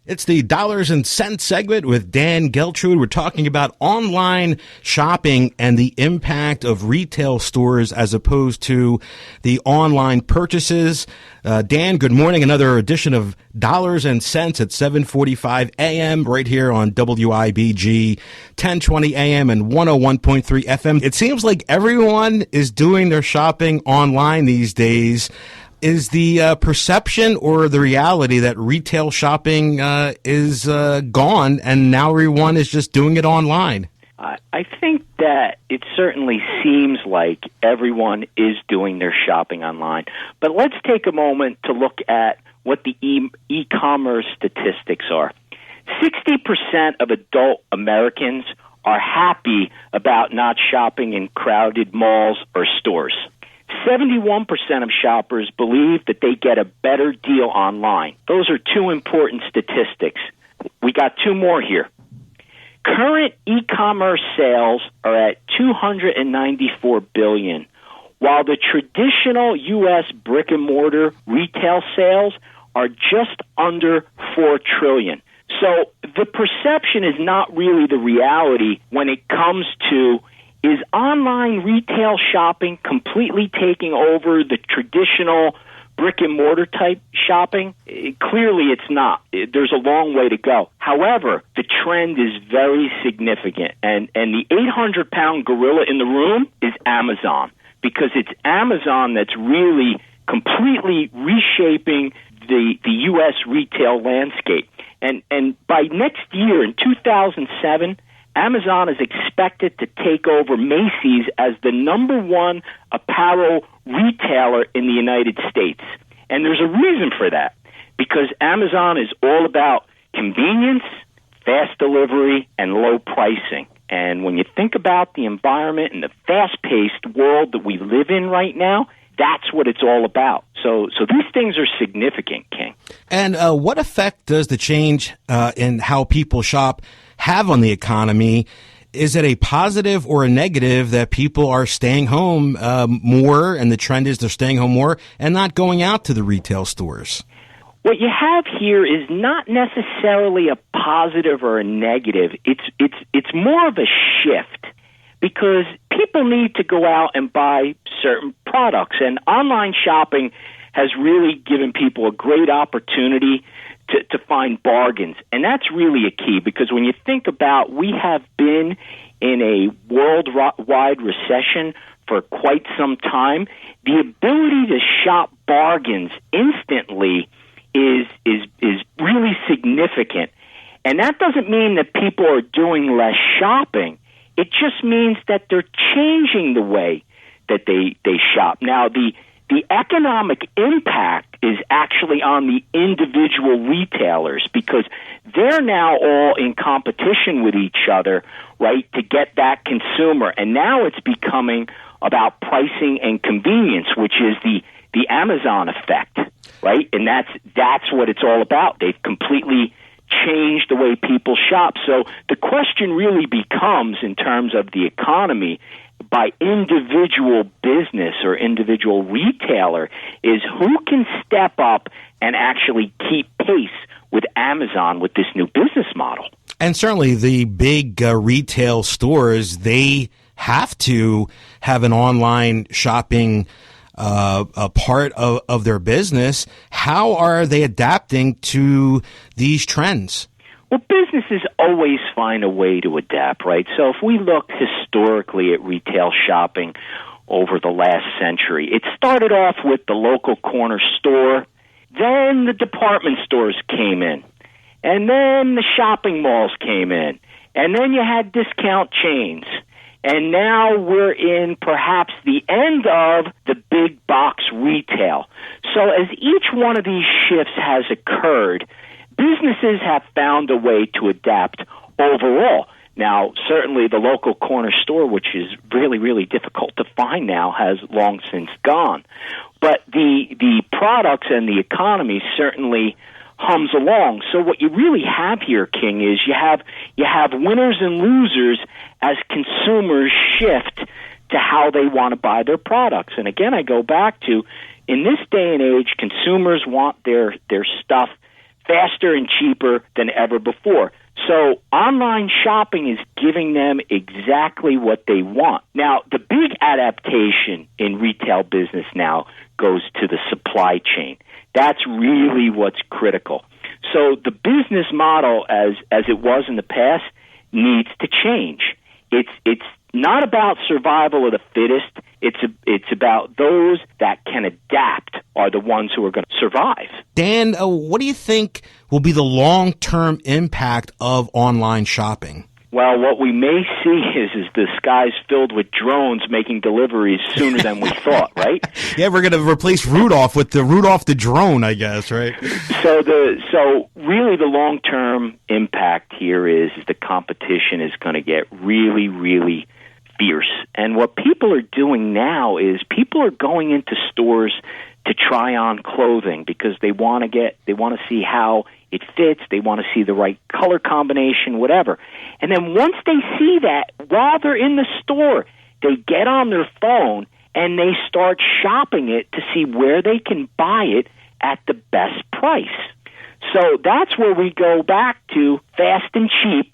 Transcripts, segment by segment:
It's the Dollars and Cents segment with Dan Geltrude. We're talking about online shopping and the impact of retail stores as opposed to the online purchases. Dan, good morning. Another edition of Dollars and Cents at 7:45 a.m. right here on WIBG, 1020 a.m. and 101.3 FM. It seems like everyone is doing their shopping online these days. Is the perception or the reality that retail shopping is gone and now everyone is just doing it online? I think that it certainly seems like everyone is doing their shopping online. But let's take a moment to look at what the e-commerce statistics are. 60% of adult Americans are happy about not shopping in crowded malls or stores. 71% of shoppers believe that they get a better deal online. Those are two important statistics. We got two more here. Current e-commerce sales are at $294 billion, while the traditional U.S. brick-and-mortar retail sales are just under $4 trillion. So the perception is not really the reality when it comes to, is online retail shopping completely taking over the traditional brick-and-mortar type shopping? Clearly it's not. There's a long way to go. However, the trend is very significant, and the 800-pound gorilla in the room is Amazon, because it's Amazon that's really completely reshaping the U.S. retail landscape. And by next year, in 2007, Amazon is expected to take over Macy's as the number one apparel retailer in the United States. And there's a reason for that, because Amazon is all about convenience, fast delivery, and low pricing. And when you think about the environment and the fast-paced world that we live in right now, that's what it's all about. So these things are significant, King. And what effect does the change in how people shop have on the economy? Is it a positive or a negative that people are staying home more, and the trend is they're staying home more and not going out to the retail stores? What you have here is not necessarily a positive or a negative. It's more of a shift, because people need to go out and buy certain products, and online shopping has really given people a great opportunity to find bargains. And that's really a key, because when you think about, we have been in a worldwide recession for quite some time, the ability to shop bargains instantly is really significant. And that doesn't mean that people are doing less shopping. It just means that they're changing the way that they shop. Now, the economic impact is actually on the individual retailers, because they're now all in competition with each other, right, to get that consumer. And now it's becoming about pricing and convenience, which is the Amazon effect, right? And that's what it's all about. They've completely changed the way people shop. So the question really becomes, in terms of the economy, by individual business or individual retailer, is who can step up and actually keep pace with Amazon with this new business model. And certainly the big retail stores, they have to have an online shopping a part of their business. How are they adapting to these trends? Well, businesses always find a way to adapt, right? So if we look historically at retail shopping over the last century, it started off with the local corner store, then the department stores came in, and then the shopping malls came in, and then you had discount chains. And now we're in perhaps the end of the big box retail. So as each one of these shifts has occurred, businesses have found a way to adapt overall. Now, certainly the local corner store, which is really, really difficult to find now, has long since gone. But the products and the economy certainly hums along. So what you really have here, King, is you have winners and losers as consumers shift to how they want to buy their products. And again, I go back to, in this day and age, consumers want their stuff faster and cheaper than ever before. So online shopping is giving them exactly what they want. Now, the big adaptation in retail business now goes to the supply chain. That's really what's critical. So the business model, as it was in the past, needs to change. It's not about survival of the fittest. It's about those that can adapt are the ones who are going to survive. Dan, what do you think will be the long-term impact of online shopping? Well, what we may see is the skies filled with drones making deliveries sooner than we thought, right? Yeah, we're going to replace Rudolph with the Rudolph the drone, I guess, right? So really the long-term impact here is the competition is going to get really, really fierce. And what people are doing now is people are going into stores to try on clothing because they want to see how it fits, they want to see the right color combination, whatever. And then once they see that, while they're in the store, they get on their phone and they start shopping it to see where they can buy it at the best price. So that's where we go back to fast and cheap.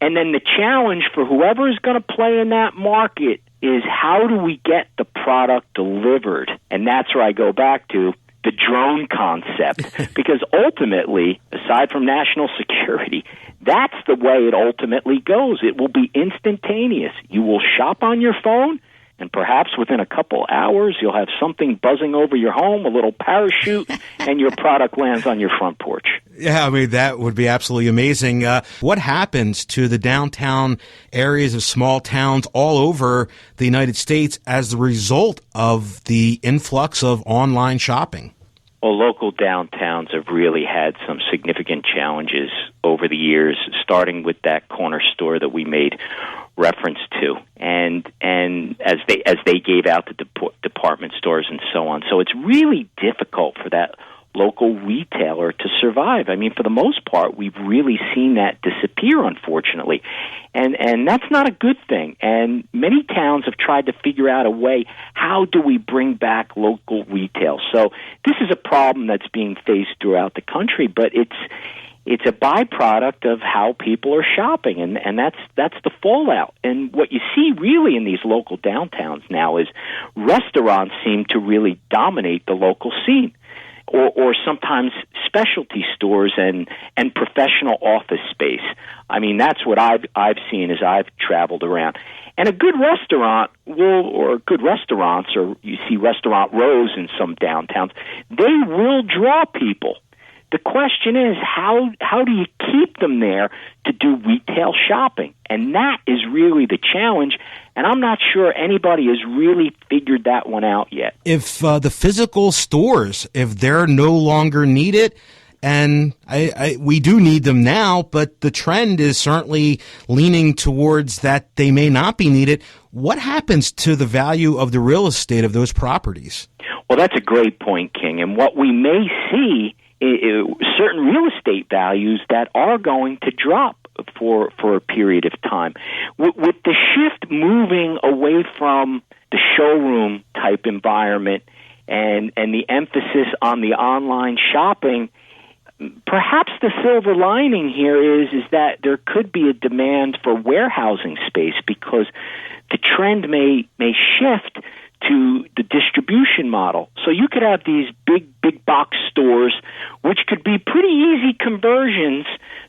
And then the challenge for whoever is going to play in that market is how do we get the product delivered? And that's where I go back to the drone concept. Because ultimately, aside from national security, that's the way it ultimately goes. It will be instantaneous. You will shop on your phone, and perhaps within a couple hours, you'll have something buzzing over your home, a little parachute, and your product lands on your front porch. Yeah, I mean, that would be absolutely amazing. What happens to the downtown areas of small towns all over the United States as the result of the influx of online shopping? Well, local downtowns have really had some significant challenges over the years, starting with that corner store that we made reference to, and as they gave out the department stores and so on. So it's really difficult for that local retailer to survive. I mean, for the most part, we've really seen that disappear, unfortunately. And that's not a good thing. And many towns have tried to figure out a way, how do we bring back local retail? So this is a problem that's being faced throughout the country, but it's a byproduct of how people are shopping, and that's the fallout. And what you see really in these local downtowns now is restaurants seem to really dominate the local scene. Or sometimes specialty stores and professional office space. I mean, that's what I've seen as I've traveled around. And a good restaurant or good restaurants, or you see restaurant rows in some downtowns, they will draw people. The question is, how do you keep them there to do retail shopping? And that is really the challenge, and I'm not sure anybody has really figured that one out yet. If the physical stores, if they're no longer needed, and we do need them now, but the trend is certainly leaning towards that they may not be needed, what happens to the value of the real estate of those properties? Well, that's a great point, King, and what we may see certain real estate values that are going to drop for a period of time. With the shift moving away from the showroom type environment and the emphasis on the online shopping, perhaps the silver lining here is that there could be a demand for warehousing space because the trend may shift to the distribution model. So you could have these big box stores, which could be pretty easy conversions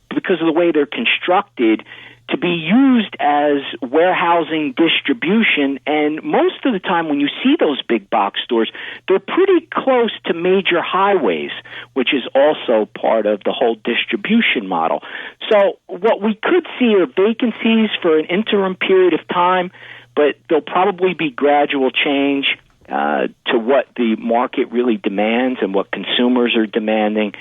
because of the way they're constructed, to be used as warehousing distribution. And most of the time when you see those big box stores, they're pretty close to major highways, which is also part of the whole distribution model. So what we could see are vacancies for an interim period of time, but there'll probably be gradual change to what the market really demands and what consumers are demanding.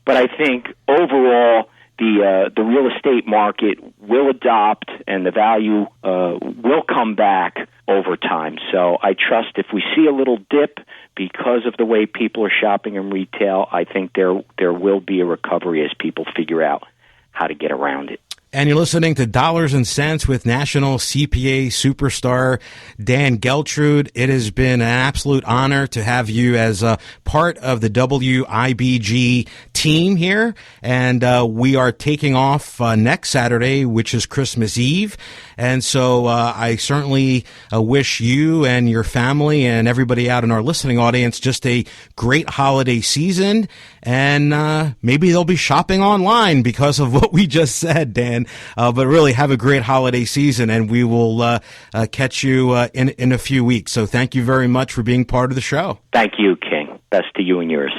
But I think overall, the real estate market will adopt and the value will come back over time. So I trust if we see a little dip because of the way people are shopping in retail, I think there will be a recovery as people figure out how to get around it. And you're listening to Dollars and Cents with national CPA superstar Dan Geltrude. It has been an absolute honor to have you as a part of the WIBG team here. And we are taking off next Saturday, which is Christmas Eve. And so I certainly wish you and your family and everybody out in our listening audience just a great holiday season. And maybe they'll be shopping online because of what we just said, Dan. But really have a great holiday season, and we will catch you in a few weeks. So thank you very much for being part of the show. Thank you, King. Best to you and yours.